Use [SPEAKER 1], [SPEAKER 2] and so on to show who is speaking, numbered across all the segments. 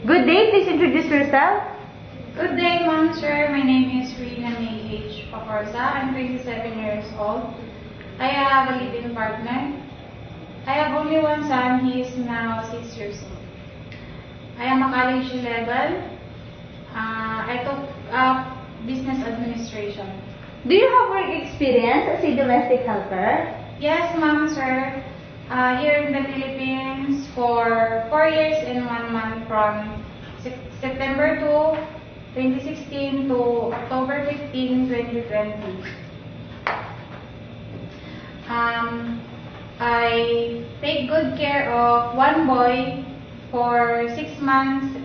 [SPEAKER 1] Good day, please introduce yourself.
[SPEAKER 2] Good day, Ma'am, sir. My name is Rina May H. Pacorza. I'm 27 years old. I have a live-in partner. I have only one son. He is now 6 years old. I am a college level. I took up business administration.
[SPEAKER 1] Do you have work experience as a domestic helper?
[SPEAKER 2] Yes, Ma'am, sir. Here in the Philippines for 4 years and 1 month from September 2, 2016 to October 15, 2020. I take good care of one boy for 6 months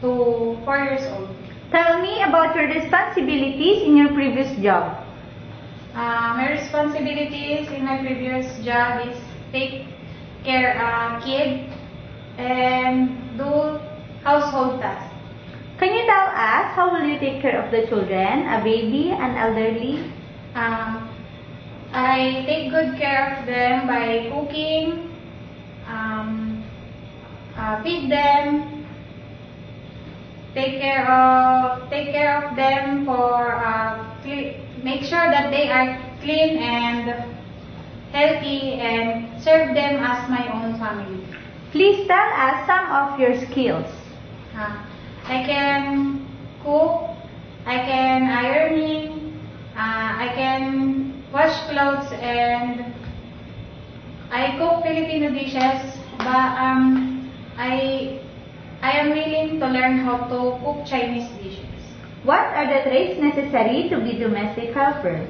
[SPEAKER 2] to 4 years old.
[SPEAKER 1] Tell me about your responsibilities in your previous job.
[SPEAKER 2] My responsibilities in my previous job is take care of kid and do household tasks.
[SPEAKER 1] Can you tell us how will you take care of the children, a baby, an elderly?
[SPEAKER 2] I take good care of them by cooking, feed them, take care of them for make sure that they are clean and healthy, and serve them as my own family.
[SPEAKER 1] Please tell us some of your skills.
[SPEAKER 2] I can cook, I can ironing, I can wash clothes, and I cook Filipino dishes, but I am willing to learn how to cook Chinese dishes.
[SPEAKER 1] What are the traits necessary to be domestic helper?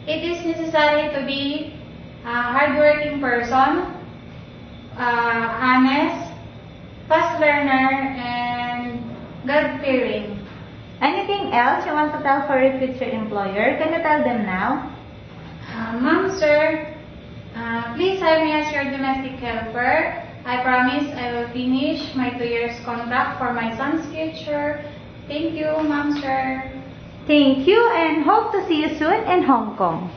[SPEAKER 2] It is necessary to be a hardworking person, honest, fast learner, and God-fearing.
[SPEAKER 1] Anything else you want to tell for your future employer? Can you tell them now?
[SPEAKER 2] Ma'am, sir, please hire me as your domestic helper. I promise I will finish my 2 years contract for my son's future. Thank you, Ma'am, sir.
[SPEAKER 1] Thank you and hope to see you soon in Hong Kong.